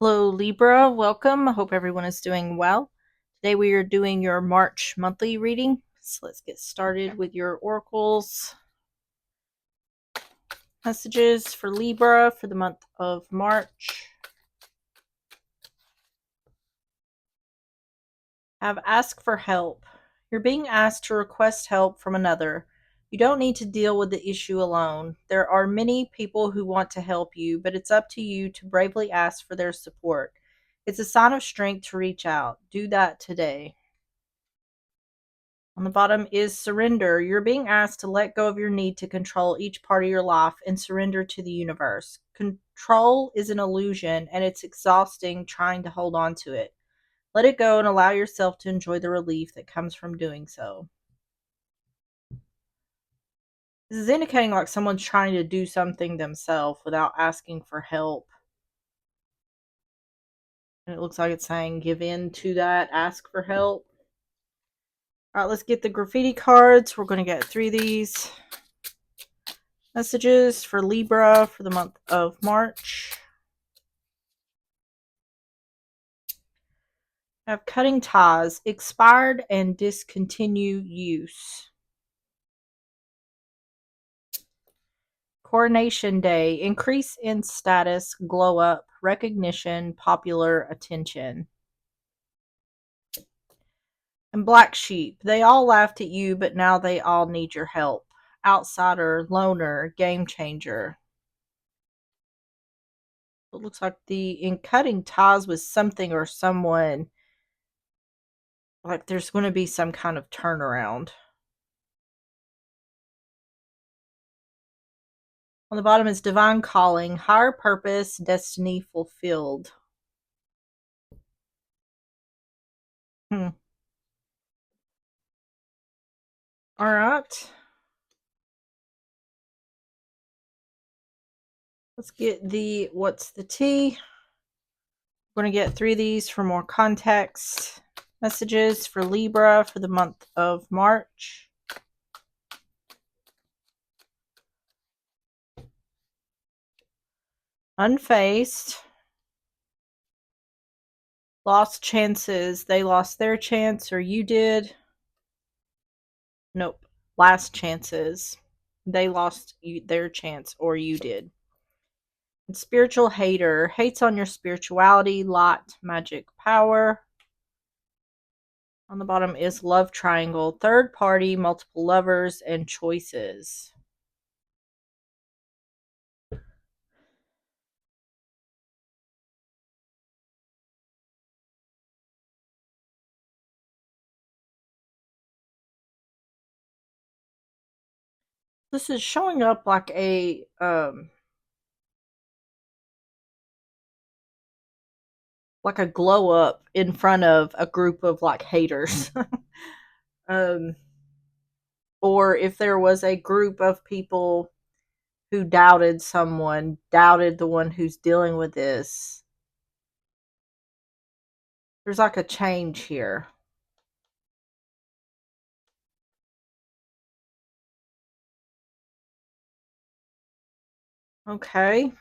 Hello, Libra. Welcome. I hope everyone is doing well. Today we are doing your March monthly reading. So let's get started with your oracles. Messages for Libra for the month of March. Have asked for help. You're being asked to request help from another. You don't need to deal with the issue alone. There are many people who want to help you, but it's up to you to bravely ask for their support. It's a sign of strength to reach out. Do that today. On the bottom is surrender. You're being asked to let go of your need to control each part of your life and surrender to the universe. Control is an illusion and it's exhausting trying to hold on to it. Let it go and allow yourself to enjoy the relief that comes from doing so. This is indicating like someone's trying to do something themselves without asking for help. And it looks like it's saying give in to that, ask for help. All right, let's get the graffiti cards. We're going to get 3 of these. Messages for Libra for the month of March. Have cutting ties, expired and discontinue use. Coronation Day, increase in status, glow up, recognition, popular attention. And Black Sheep, they all laughed at you, but now they all need your help. Outsider, loner, game changer. It looks like in cutting ties with something or someone, like there's going to be some kind of turnaround. On the bottom is divine calling, higher purpose, destiny fulfilled. All right. Let's get the what's the tea. We're going to get 3 of these for more context. Messages for Libra for the month of March. Unfaced. Lost chances. They lost their chance or you did. Nope. Last chances. They lost their chance or you did. And spiritual hater. Hates on your spirituality, lot, magic, power. On the bottom is love triangle. Third party, multiple lovers, and choices. This is showing up like a glow up in front of a group of like haters. um or if there was a group of people who doubted someone, doubted the one who's dealing with this. There's like a change here. Okay.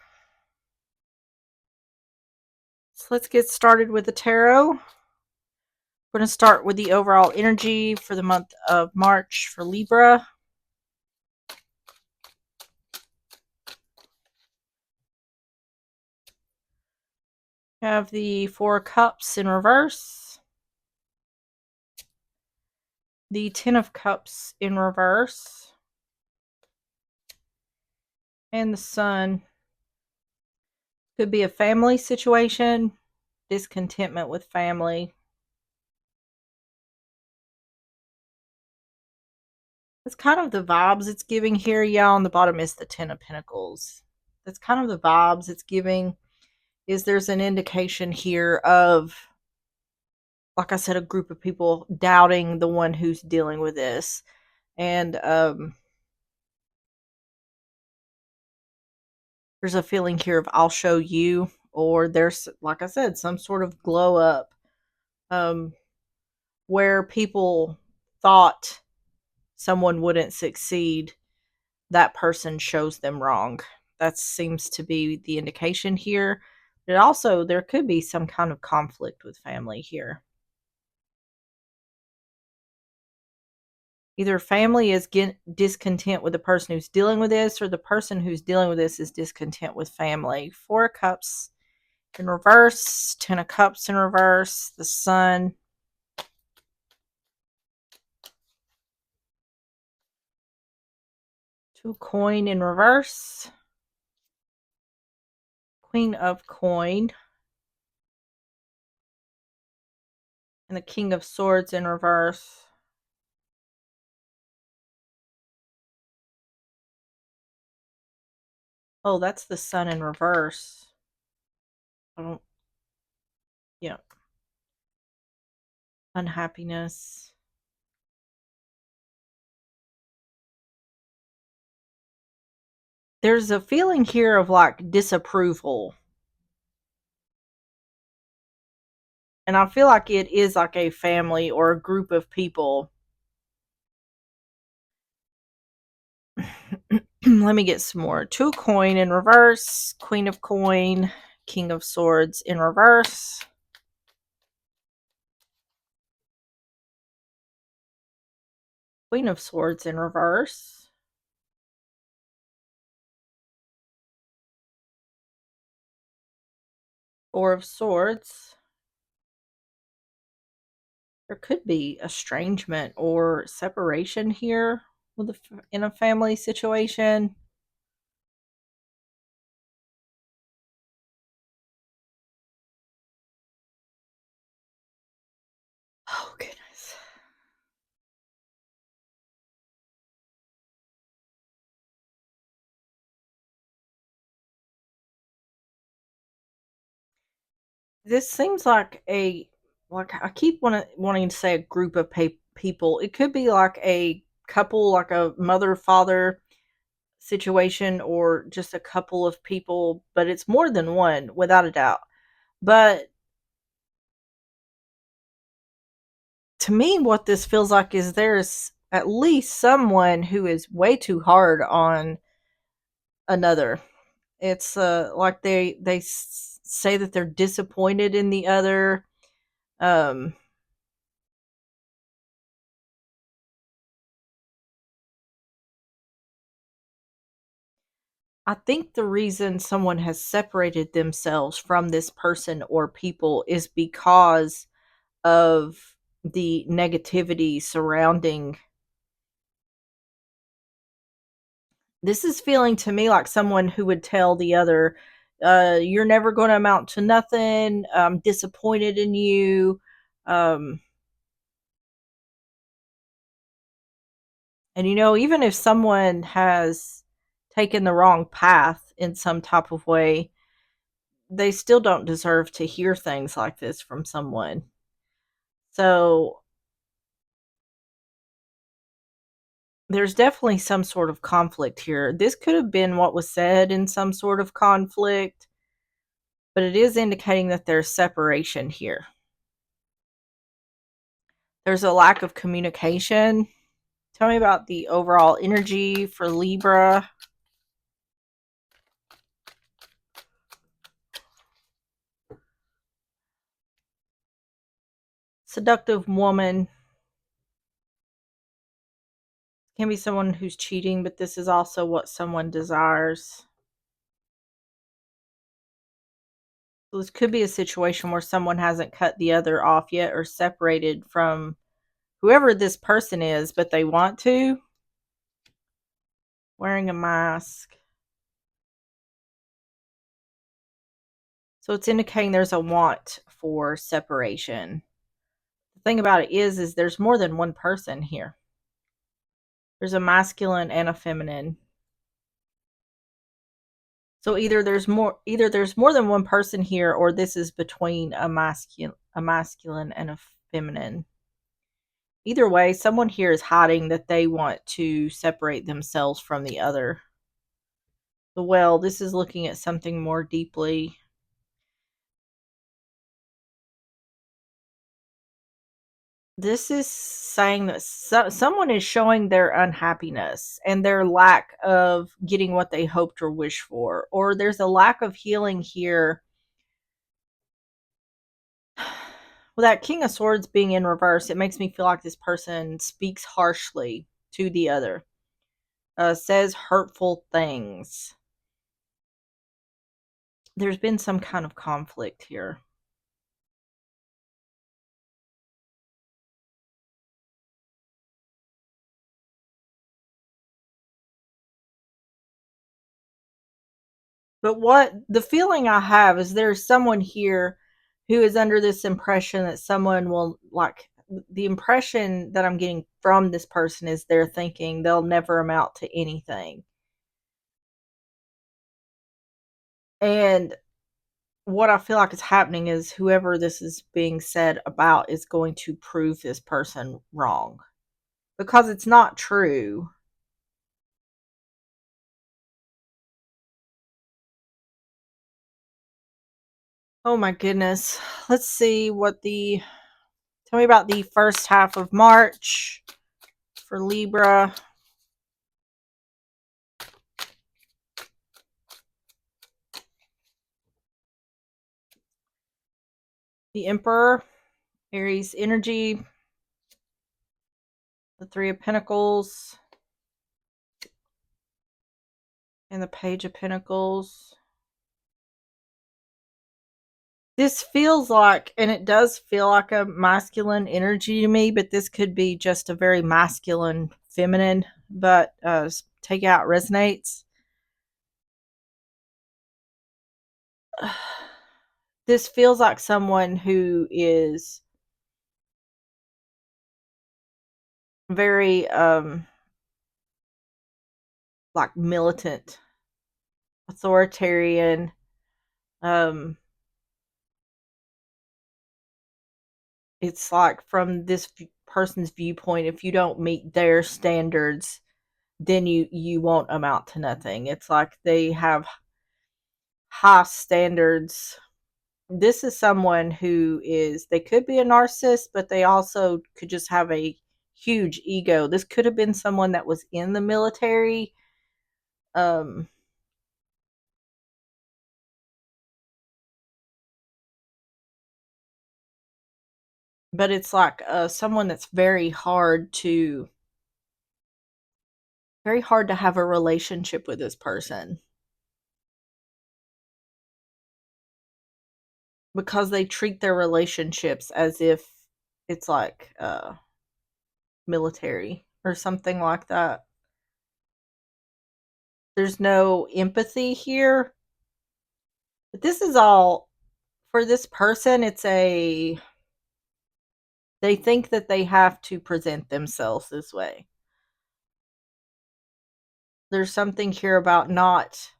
So let's get started with the tarot. We're going to start with the overall energy for the month of March for Libra. We have the 4 Cups in reverse. The 10 of Cups in reverse. And the Sun. Could be a family situation, discontentment with family. That's kind of the vibes it's giving here. Yeah, on the bottom is the 10 of Pentacles. That's kind of the vibes it's giving. Is there's an indication here of, like I said, a group of people doubting the one who's dealing with this. And there's a feeling here of I'll show you, or there's, like I said, some sort of glow up where people thought someone wouldn't succeed. That person shows them wrong. That seems to be the indication here. It also, there could be some kind of conflict with family here. Either family is discontent with the person who's dealing with this, or the person who's dealing with this is discontent with family. Four of Cups in reverse, Ten of Cups in reverse, the Sun. Two Coin in reverse, Queen of Coin, and the King of Swords in reverse. Oh, that's the Sun in reverse. I don't, yeah. Unhappiness. There's a feeling here of like disapproval. And I feel like it is like a family or a group of people. Let me get some more. Two Coin in reverse, Queen of Coin, King of Swords in reverse. Queen of Swords in reverse. Four of Swords. There could be estrangement or separation here with in a family situation. Oh, goodness. This seems like I keep wanting to say a group of people. It could be like a couple, like a mother father situation, or just a couple of people, but it's more than one without a doubt. But to me, what this feels like is there's at least someone who is way too hard on another. It's like they say that they're disappointed in the other. um I think the reason someone has separated themselves from this person or people is because of the negativity surrounding. This is feeling to me like someone who would tell the other, you're never going to amount to nothing. I'm disappointed in you. Um, and, even if someone has taken the wrong path in some type of way, they still don't deserve to hear things like this from someone. So there's definitely some sort of conflict here. This could have been what was said in some sort of conflict, but it is indicating that there's separation here. There's a lack of communication. Tell me about the overall energy for Libra. Seductive woman. Can be someone who's cheating, but this is also what someone desires. So this could be a situation where someone hasn't cut the other off yet or separated from whoever this person is, but they want to. Wearing a mask. So it's indicating there's a want for separation. The thing about it is there's more than one person here. There's a masculine and a feminine. So either there's more than one person here, or this is between a masculine and a feminine. Either way, someone here is hiding that they want to separate themselves from the other. Well, this is looking at something more deeply. This is saying that someone is showing their unhappiness and their lack of getting what they hoped or wished for, or there's a lack of healing here Well, that King of Swords being in reverse, it makes me feel like this person speaks harshly to the other, says hurtful things. There's been some kind of conflict here. But what the feeling I have is there's someone here who is under this impression that someone will, like, the impression that I'm getting from this person is they're thinking they'll never amount to anything. And what I feel like is happening is whoever this is being said about is going to prove this person wrong because it's not true. Oh my goodness. Let's see what the tell me about the first half of March for Libra. The Emperor, Aries energy, the Three of Pentacles, and the Page of Pentacles. This feels like, and it does feel like a masculine energy to me, but this could be just a very masculine, feminine, but take out resonates. This feels like someone who is very like militant, authoritarian, um it's like from this person's viewpoint, if you don't meet their standards, then you won't amount to nothing. It's like they have high standards. This is someone who is, they could be a narcissist, but they also could just have a huge ego. This could have been someone that was in the military. Um but it's like someone that's very hard to have a relationship with this person because they treat their relationships as if it's like military or something like that. There's no empathy here. But this is all for this person. It's a, they think that they have to present themselves this way. There's something here about not,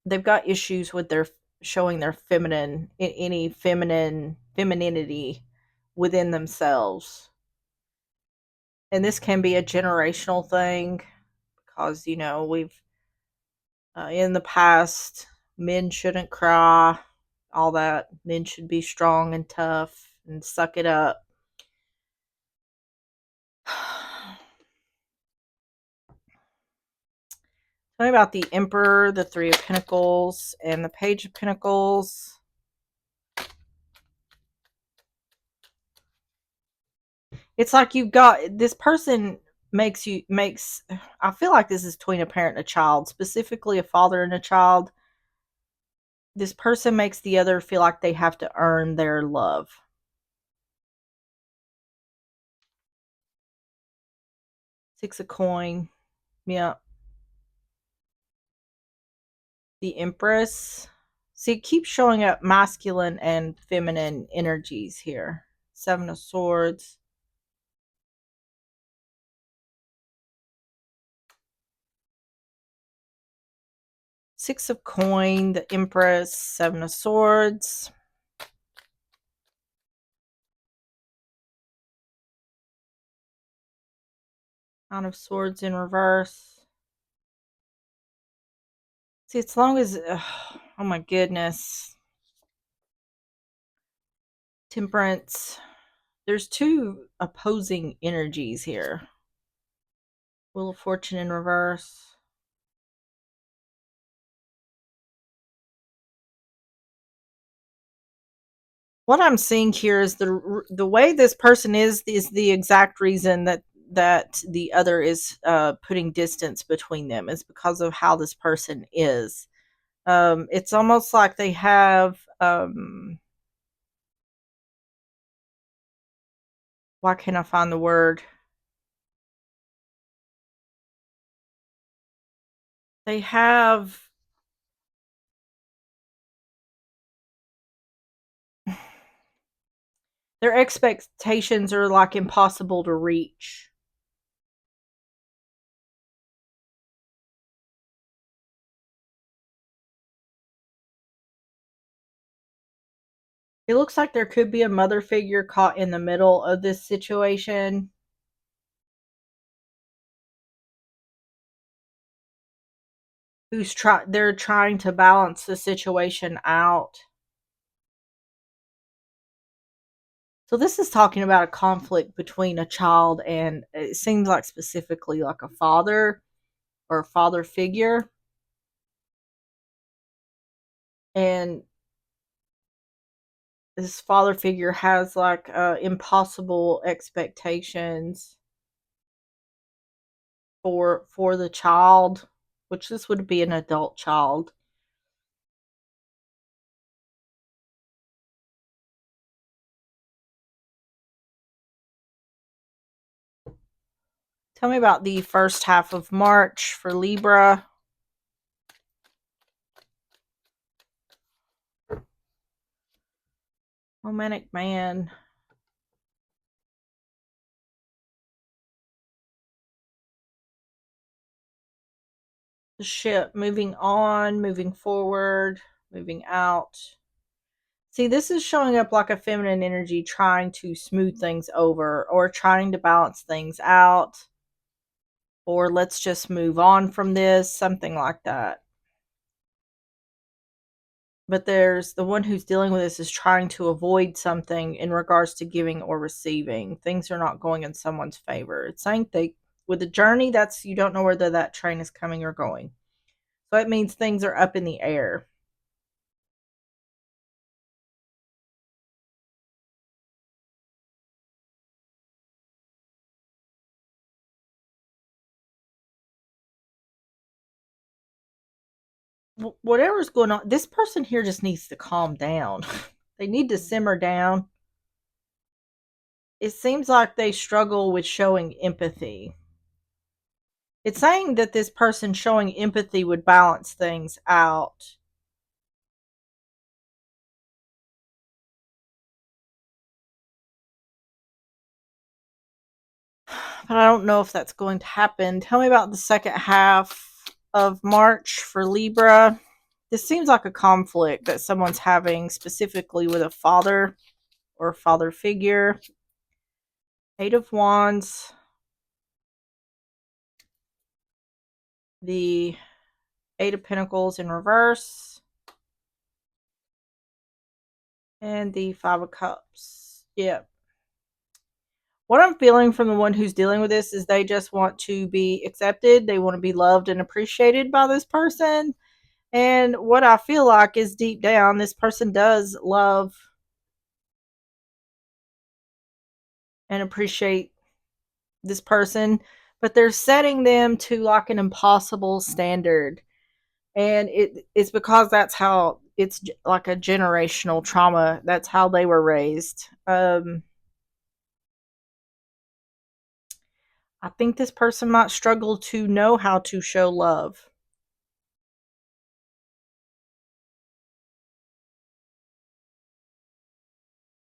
they've got issues with their showing their feminine, any femininity within themselves. And this can be a generational thing because, we've in the past, men shouldn't cry, all that. Men should be strong and tough and suck it up. Tell me about the Emperor, the Three of Pentacles, and the Page of Pentacles. It's like you've got this person makes I feel like this is between a parent and a child, specifically a father and a child. This person makes the other feel like they have to earn their love. Six of coin. Yeah. The Empress. See, it keeps showing up masculine and feminine energies here. Seven of Swords. Six of coin, the Empress, Seven of Swords. Nine of Swords in reverse. See, as long as, oh my goodness. Temperance. There's two opposing energies here. Wheel of Fortune in reverse. What I'm seeing here is the way this person is the exact reason that the other is putting distance between them is because of how this person is. It's almost like they have why can't I find the word? They have their expectations are like impossible to reach. It looks like there could be a mother figure caught in the middle of this situation they're trying to balance the situation out. So this is talking about a conflict between a child and it seems like specifically like a father or a father figure. And this father figure has like impossible expectations for the child, which this would be an adult child. Tell me about the first half of March for Libra. Romantic man. The ship moving on, moving forward, moving out. See, this is showing up like a feminine energy trying to smooth things over or trying to balance things out or let's just move on from this, something like that. But there's the one who's dealing with this is trying to avoid something in regards to giving or receiving. Things are not going in someone's favor. It's saying they, with the journey, that's you don't know whether that train is coming or going. So it means things are up in the air. Whatever's going on, this person here just needs to calm down. They need to simmer down. It seems like they struggle with showing empathy. It's saying that this person showing empathy would balance things out. But I don't know if that's going to happen. Tell me about the second half of March for Libra. This seems like a conflict that someone's having specifically with a father or father figure. Eight of Wands, the Eight of Pentacles in reverse, and the Five of Cups. Yep. What I'm feeling from the one who's dealing with this is they just want to be accepted. They want to be loved and appreciated by this person. And what I feel like is deep down, this person does love and appreciate this person, but they're setting them to like an impossible standard. And it's because that's how it's like a generational trauma. That's how they were raised. I think this person might struggle to know how to show love.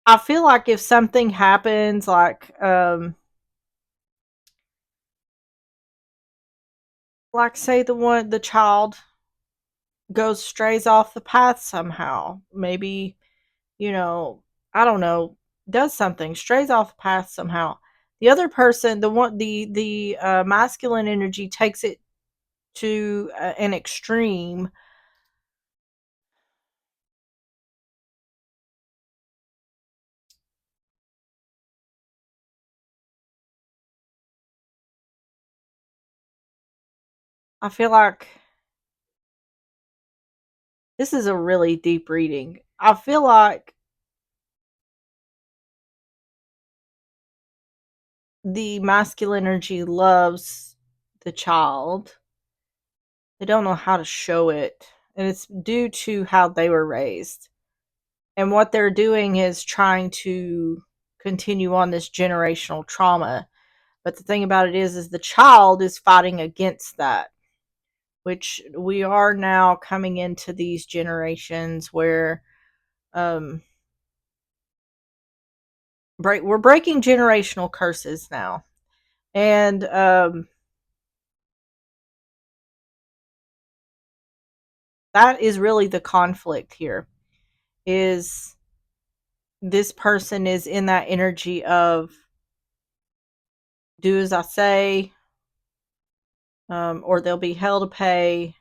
I feel like if something happens, like say the child goes strays off the path somehow, maybe you know, I don't know, does something, strays off the path somehow. The other person, the masculine energy takes it to an extreme. I feel like this is a really deep reading. I feel like the masculine energy loves the child. They don't know how to show it, and it's due to how they were raised. And what they're doing is trying to continue on this generational trauma. But the thing about it is the child is fighting against that, which we are now coming into these generations where um, we're breaking generational curses now. And that is really the conflict here, is this person is in that energy of do as I say, or they'll be hell to pay.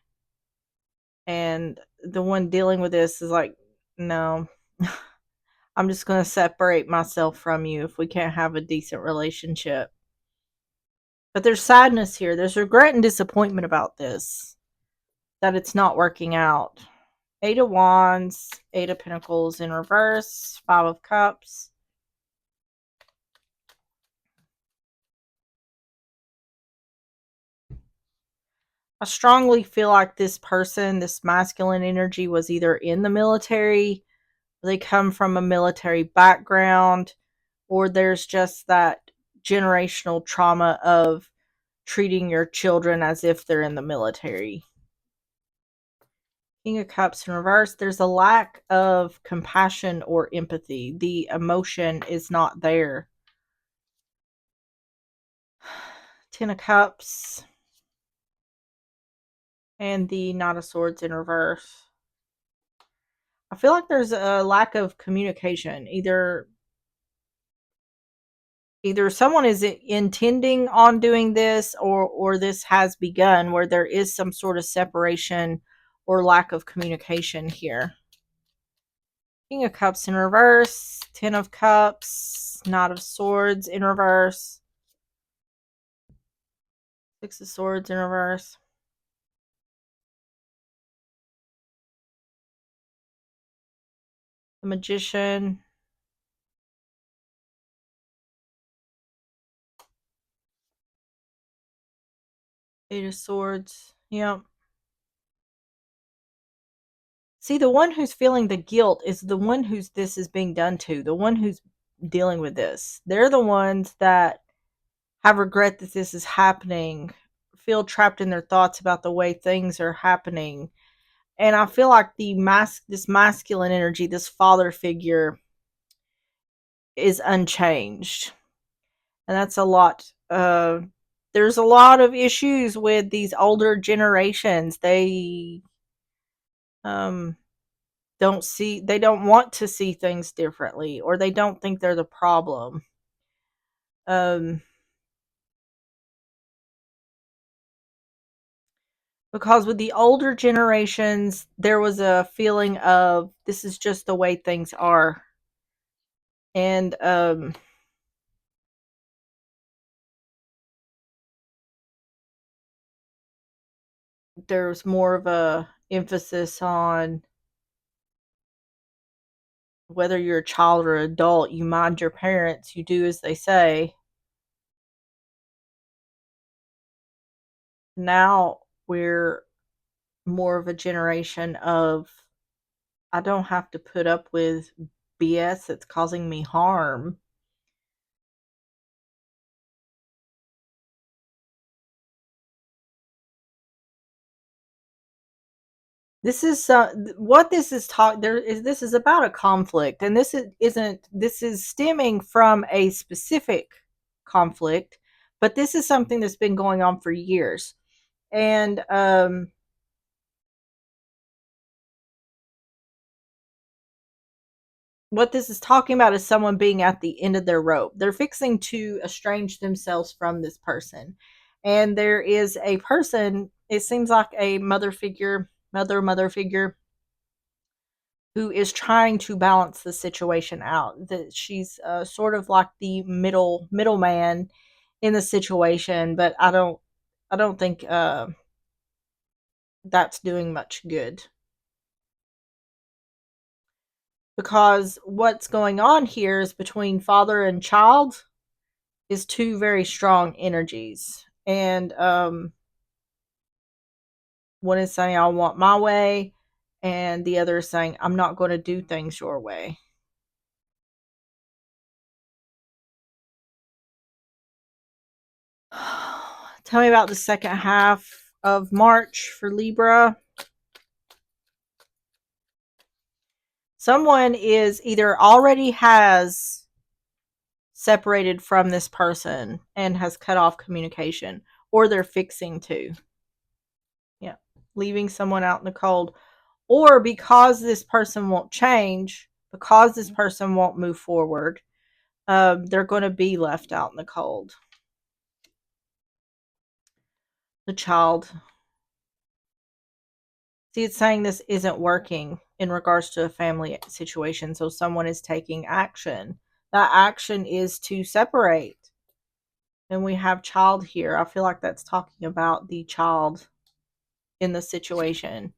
And the one dealing with this is like, no, I'm just going to separate myself from you if we can't have a decent relationship. But there's sadness here. There's regret and disappointment about this, that it's not working out. Eight of Wands, Eight of Pentacles in reverse, Five of Cups. I strongly feel like this person, this masculine energy, was either in the military, they come from a military background, or there's just that generational trauma of treating your children as if they're in the military. King of Cups in reverse, there's a lack of compassion or empathy. The emotion is not there. Ten of Cups and the Knight of Swords in reverse. I feel like there's a lack of communication. Either someone is intending on doing this, or this has begun, where there is some sort of separation or lack of communication here. King of Cups in reverse, Ten of Cups, Knight of Swords in reverse, Six of Swords in reverse. The Magician. Eight of Swords. Yep. See, the one who's feeling the guilt is the one who's this is being done to, the one who's dealing with this. They're the ones that have regret that this is happening, feel trapped in their thoughts about the way things are happening. And I feel like this masculine energy, this father figure, is unchanged. And that's a lot. There's a lot of issues with these older generations. They um they don't want to see things differently, or they don't think they're the problem. Um because with the older generations, there was a feeling of this is just the way things are. And there's more of a emphasis on whether you're a child or adult, you mind your parents, you do as they say. Now we're more of a generation of I don't have to put up with BS that's causing me harm. This is what this is talk. There is this is about a conflict, and isn't. This is stemming from a specific conflict, but this is something that's been going on for years. And what this is talking about is someone being at the end of their rope. They're fixing to estrange themselves from this person, and there is a person. It seems like a mother figure, who is trying to balance the situation out. That she's sort of like the middleman in the situation, but I don't think that's doing much good, because what's going on here is between father and child. is two very strong energies. And one is saying, I want my way, and the other is saying, I'm not going to do things your way. Tell me about the second half of March for Libra. Someone is either already has separated from this person and has cut off communication, or they're fixing to. Yeah. Leaving someone out in the cold. Or because this person won't change, because this person won't move forward, they're going to be left out in the cold. The child. See, it's saying this isn't working in regards to a family situation. So someone is taking action. That action is to separate. And we have child here. I feel like that's talking about the child in the situation.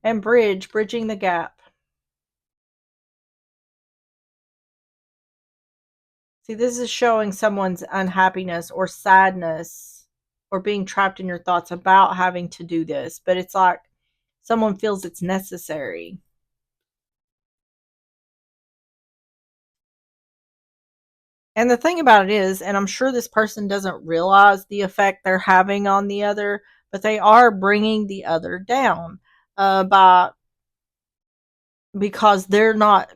And bridging the gap. See, this is showing someone's unhappiness or sadness or being trapped in your thoughts about having to do this. But it's like someone feels it's necessary. And the thing about it is, and I'm sure this person doesn't realize the effect they're having on the other, but they are bringing the other down by because they're not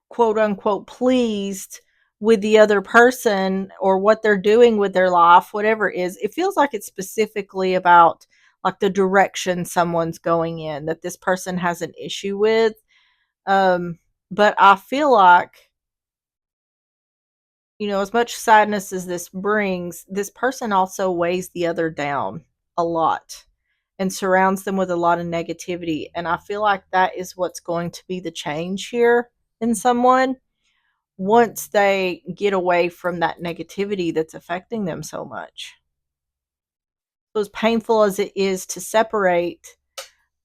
quote unquote pleased with the other person or what they're doing with their life, whatever it is. It feels like it's specifically about like the direction someone's going in that this person has an issue with. But I feel like, as much sadness as this brings, this person also weighs the other down a lot and surrounds them with a lot of negativity. And I feel like that is what's going to be the change here in someone once they get away from that negativity that's affecting them so much. So, as painful as it is to separate,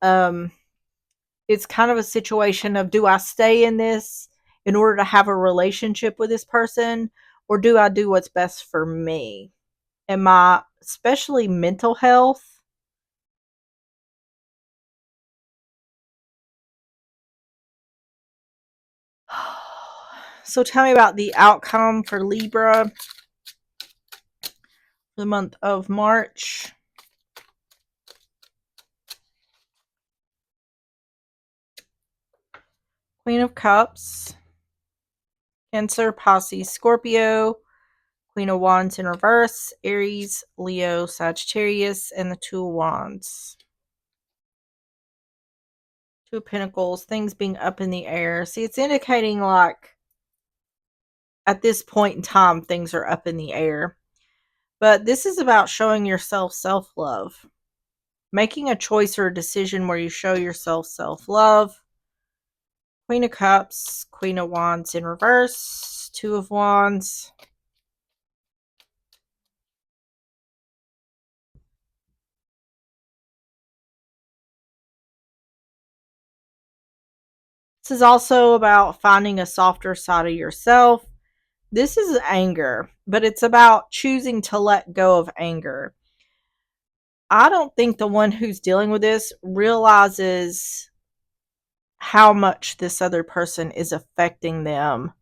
um, it's kind of a situation of, do I stay in this in order to have a relationship with this person, or do I do what's best for me and my, especially mental health? So tell me about the outcome for Libra for the month of March. Queen of Cups, Cancer, Pisces, Scorpio, Queen of Wands in reverse, Aries, Leo, Sagittarius, and the Two of Wands. Two of Pentacles, things being up in the air. See, it's indicating like at this point in time, things are up in the air. But this is about showing yourself self-love. Making a choice or a decision where you show yourself self-love. Queen of Cups, Queen of Wands in reverse, Two of Wands. This is also about finding a softer side of yourself. This is anger, but it's about choosing to let go of anger. I don't think the one who's dealing with this realizes how much this other person is affecting them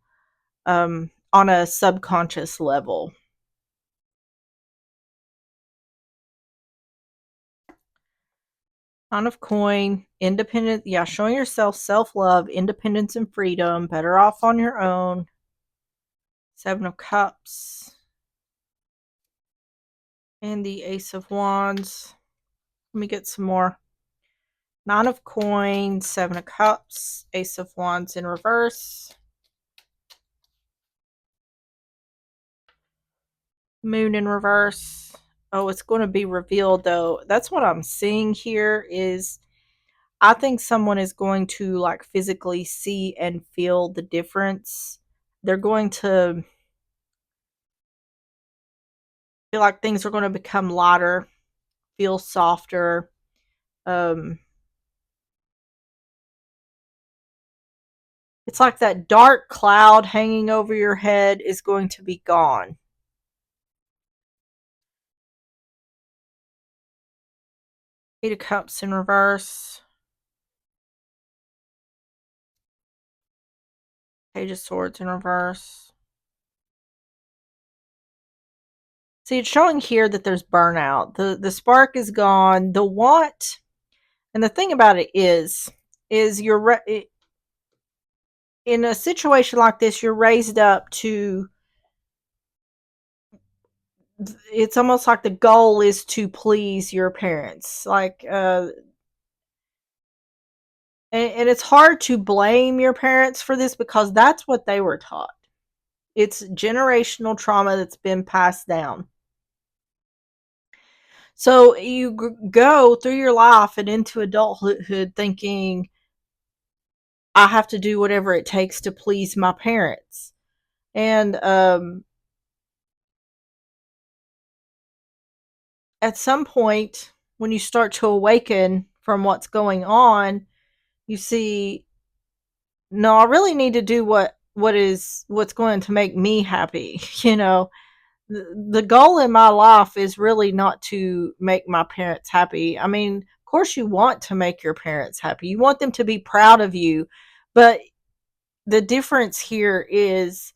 on a subconscious level. Nine of Coin, independent, yeah, showing yourself self-love, independence and freedom, better off on your own. Seven of Cups. And the Ace of Wands. Let me get some more. Nine of Coins, Seven of Cups, Ace of Wands in reverse. Moon in reverse. Oh, it's going to be revealed though. That's what I'm seeing here is I think someone is going to like physically see and feel the difference. They're going to feel like things are going to become lighter, feel softer. Um, it's like that dark cloud hanging over your head is going to be gone. Eight of Cups in reverse. Page of Swords in reverse. See, it's showing here that there's burnout. The spark is gone. The want, and the thing about it is in a situation like this, you're raised up to. It's almost like the goal is to please your parents, like, and it's hard to blame your parents for this because that's what they were taught. It's generational trauma that's been passed down. So you go through your life and into adulthood thinking, I have to do whatever it takes to please my parents. And at some point, when you start to awaken from what's going on, you see, no, I really need to do what's going to make me happy. You know, the goal in my life is really not to make my parents happy. I mean, of course, you want to make your parents happy. You want them to be proud of you. But the difference here is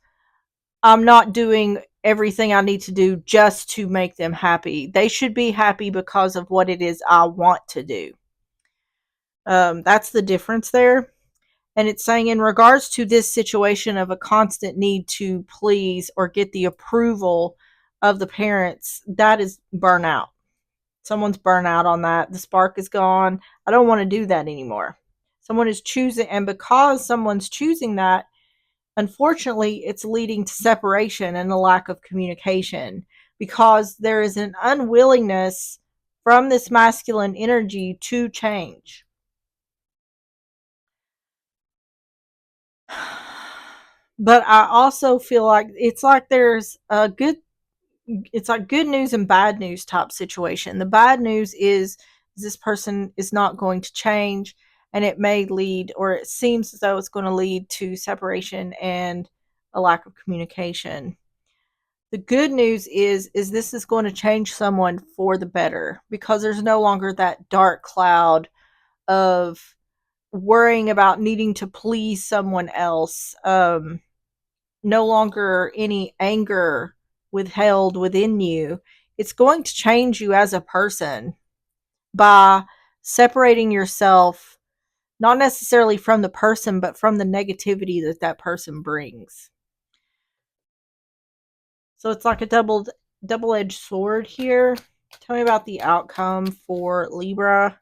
I'm not doing everything I need to do just to make them happy. They should be happy because of what it is I want to do. That's the difference there. And it's saying, in regards to this situation of a constant need to please or get the approval of the parents, that is burnout. Someone's burnout on that. The spark is gone. I don't want to do that anymore. Someone is choosing, and because someone's choosing that, unfortunately, it's leading to separation and a lack of communication because there is an unwillingness from this masculine energy to change. But I also feel like it's like there's a good, it's like good news and bad news type situation. The bad news is this person is not going to change, and it may lead, or it seems as though it's going to lead to separation and a lack of communication. The good news is this is going to change someone for the better because there's no longer that dark cloud of worrying about needing to please someone else. No longer any anger withheld within you. It's going to change you as a person by separating yourself, not necessarily from the person, but from the negativity that that person brings. So it's like a double-edged sword here. Tell me about the outcome for Libra.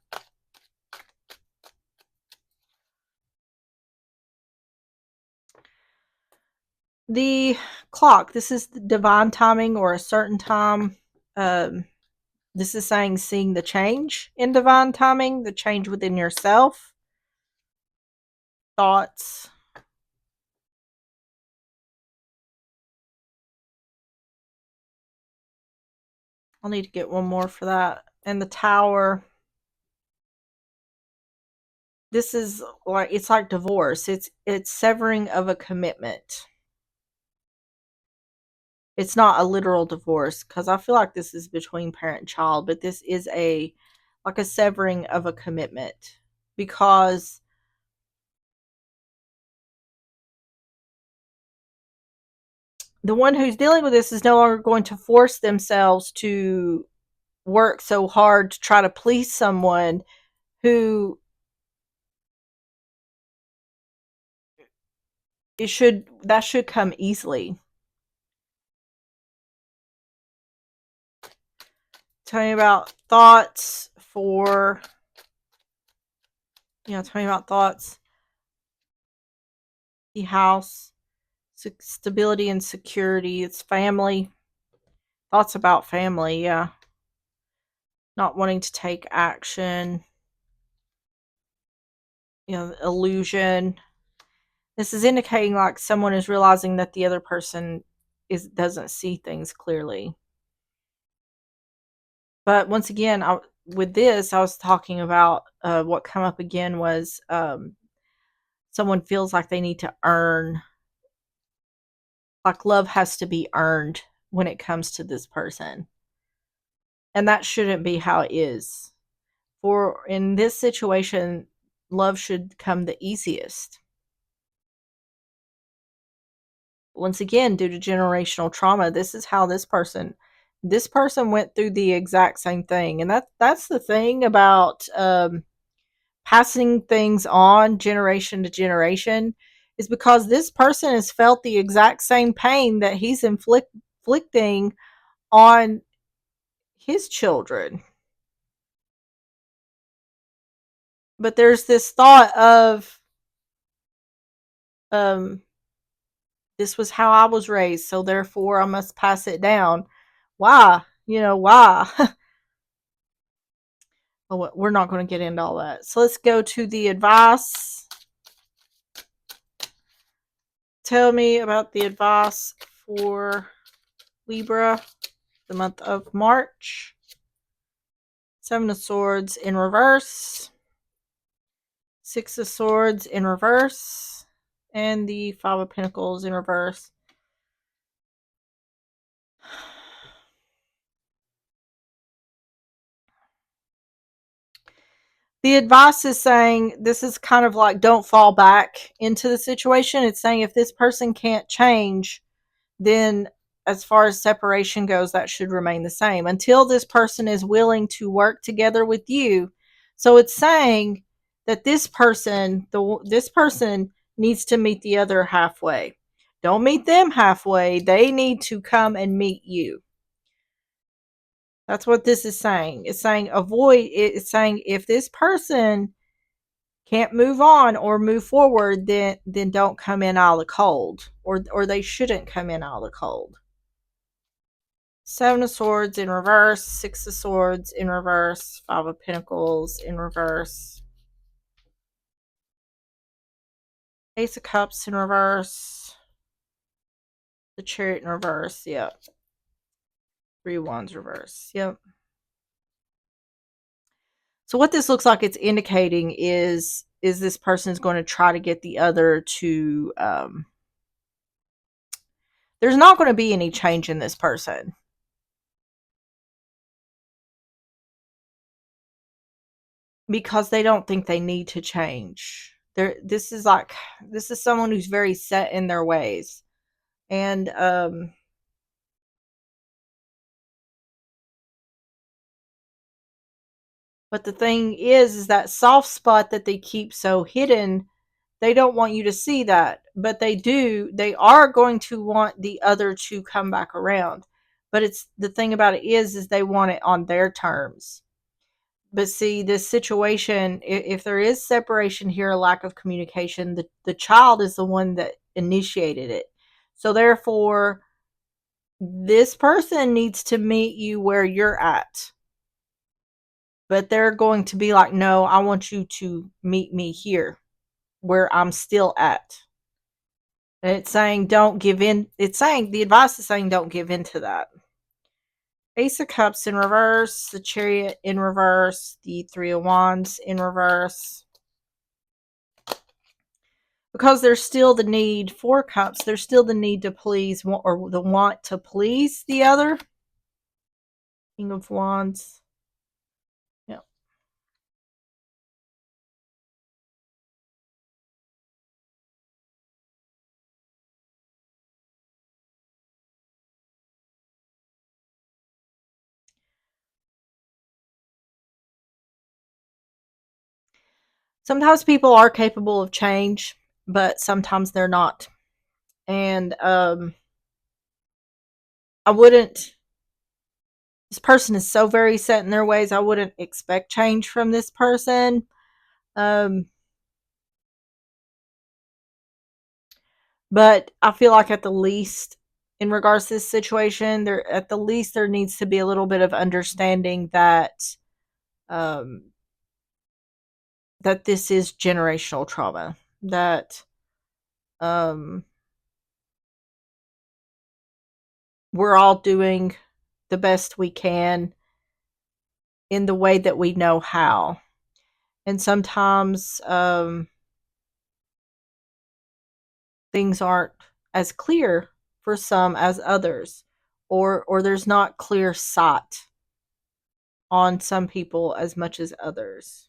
The clock. This is the divine timing or a certain time. Um, this is saying seeing the change in divine timing, the change within yourself. Thoughts. I'll need to get one more for that. And the tower. This is like, it's like divorce. It's severing of a commitment. It's not a literal divorce because I feel like this is between parent and child, but this is a like a severing of a commitment because the one who's dealing with this is no longer going to force themselves to work so hard to try to please someone who that should come easily. Tell me about thoughts for, tell me about thoughts. The house, stability and security. It's family. Thoughts about family, yeah. Not wanting to take action. Illusion. This is indicating like someone is realizing that the other person doesn't see things clearly. But once again, with this, I was talking about what come up again was someone feels like they need to earn, like love has to be earned when it comes to this person. And that shouldn't be how it is. For in this situation, love should come the easiest. Once again, due to generational trauma, this is how this person went through the exact same thing. And that's the thing about passing things on generation to generation, is because this person has felt the exact same pain that he's inflicting on his children. But there's this thought of, um, this was how I was raised, so therefore I must pass it down. Why? Why? Oh, we're not going to get into all that. So let's go to the advice. Tell me about the advice for Libra, the month of March. Seven of Swords in reverse. Six of Swords in reverse. And the Five of Pentacles in reverse. The advice is saying, this is kind of like, don't fall back into the situation. It's saying if this person can't change, then as far as separation goes, that should remain the same until this person is willing to work together with you. So it's saying that this person needs to meet the other halfway. Don't meet them halfway. They need to come and meet you. That's what this is saying. It's saying avoid it. It's saying if this person can't move on or move forward, then don't come in out of the cold, or they shouldn't come in out of the cold. Seven of Swords in reverse, Six of Swords in reverse, Five of Pentacles in reverse, Ace of Cups in reverse, the Chariot in reverse, yep. Three of Wands reverse, yep. So what this looks like it's indicating is this person is going to try to get the other to, there's not going to be any change in this person. Because they don't think they need to change. This is someone who's very set in their ways. And but the thing is that soft spot that they keep so hidden, they don't want you to see that. But they are going to want the other to come back around. But it's the thing about it is they want it on their terms. But see, this situation, if there is separation here, a lack of communication, the child is the one that initiated it. So therefore, this person needs to meet you where you're at. But they're going to be like, no, I want you to meet me here where I'm still at. And it's saying don't give in. It's saying the advice is saying don't give in to that. Ace of Cups in reverse, the Chariot in reverse, the Three of Wands in reverse. Because there's still the need, Four Cups, there's still the need to please, or the want to please the other. King of Wands. Yeah. Sometimes people are capable of change, but sometimes they're not. And I wouldn't, this person is so very set in their ways, I wouldn't expect change from this person. Um, but I feel like at the least, in regards to this situation, at the least there needs to be a little bit of understanding that um, that this is generational trauma. That um, we're all doing the best we can in the way that we know how. And sometimes things aren't as clear for some as others, or there's not clear sight on some people as much as others.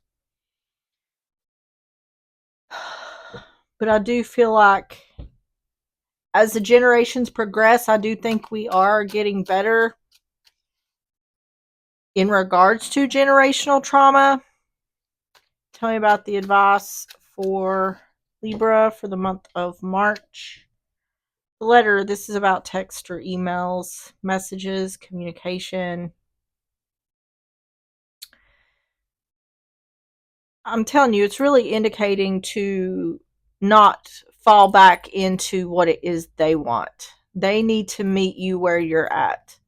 But I do feel like as the generations progress, I do think we are getting better in regards to generational trauma. Tell me about the advice for Libra for the month of March. The letter, this is about text or emails, messages, communication. I'm telling you, it's really indicating to not fall back into what it is they want. They need to meet you where you're at.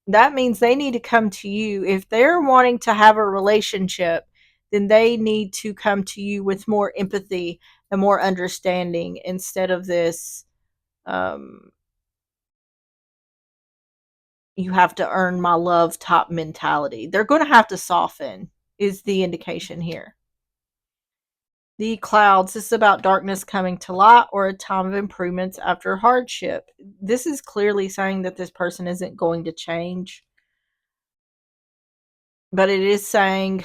That means they need to come to you. If they're wanting to have a relationship, then they need to come to you with more empathy and more understanding instead of this um, you have to earn my love top mentality. They're going to have to soften, is the indication here. The clouds, this is about darkness coming to light or a time of improvements after hardship. This is clearly saying that this person isn't going to change. But it is saying,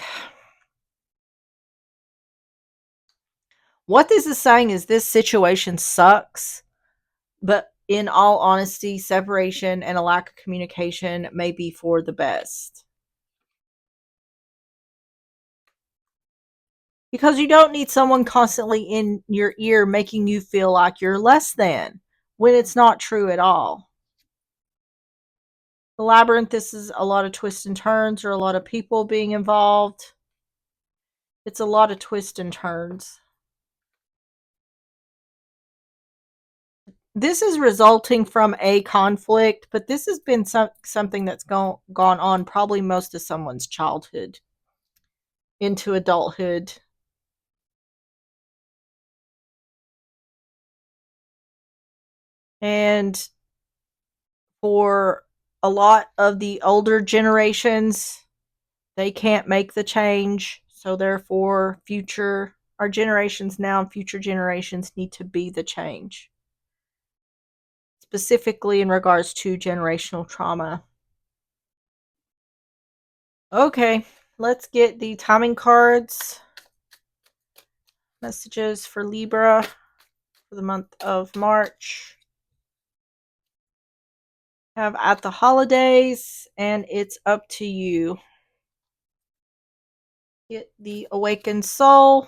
what this is saying is this situation sucks, but in all honesty, separation and a lack of communication may be for the best. Because you don't need someone constantly in your ear making you feel like you're less than when it's not true at all. The labyrinth, this is a lot of twists and turns or a lot of people being involved. It's a lot of twists and turns. This is resulting from a conflict, but this has been something that's gone on probably most of someone's childhood into adulthood. And for a lot of the older generations, they can't make the change. So therefore, our generations now and future generations need to be the change. Specifically in regards to generational trauma. Okay, let's get the timing cards. Messages for Libra for the month of March. Have at the holidays, and it's up to you. Get the awakened soul.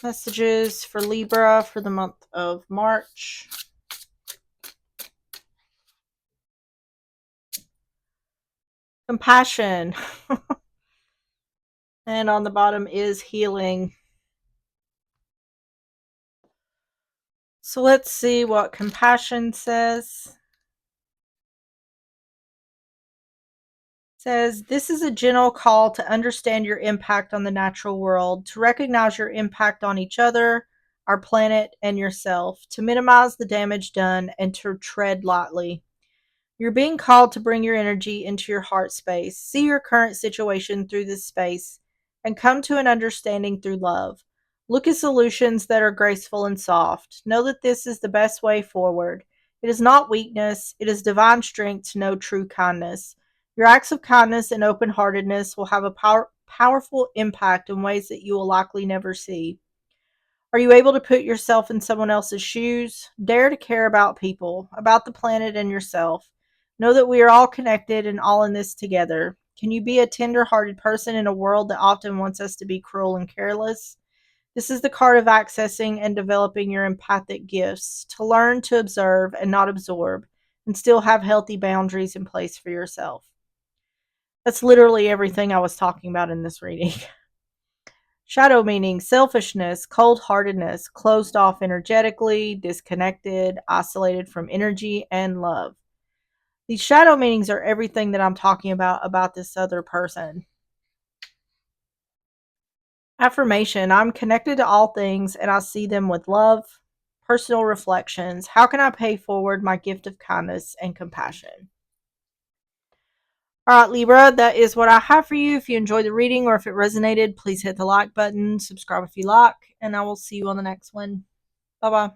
Messages for Libra for the month of March. Compassion. And on the bottom is healing. So let's see what compassion says. It says, this is a gentle call to understand your impact on the natural world, to recognize your impact on each other, our planet, and yourself, to minimize the damage done, and to tread lightly. You're being called to bring your energy into your heart space, see your current situation through this space, and come to an understanding through love. Look at solutions that are graceful and soft. Know that this is the best way forward. It is not weakness, it is divine strength to know true kindness. Your acts of kindness and open heartedness will have a powerful impact in ways that you will likely never see. Are you able to put yourself in someone else's shoes? Dare to care about people, about the planet and yourself. Know that we are all connected and all in this together. Can you be a tender-hearted person in a world that often wants us to be cruel and careless? This is the card of accessing and developing your empathic gifts, to learn to observe and not absorb, and still have healthy boundaries in place for yourself. That's literally everything I was talking about in this reading. Shadow meaning selfishness, cold heartedness, closed off energetically, disconnected, isolated from energy and love. These shadow meanings are everything that I'm talking about this other person. Affirmation, I'm connected to all things and I see them with love. Personal reflections, how can I pay forward my gift of kindness and compassion? All right, Libra, that is what I have for you. If you enjoyed the reading or if it resonated, please hit the like button, subscribe if you like, and I will see you on the next one. Bye-bye.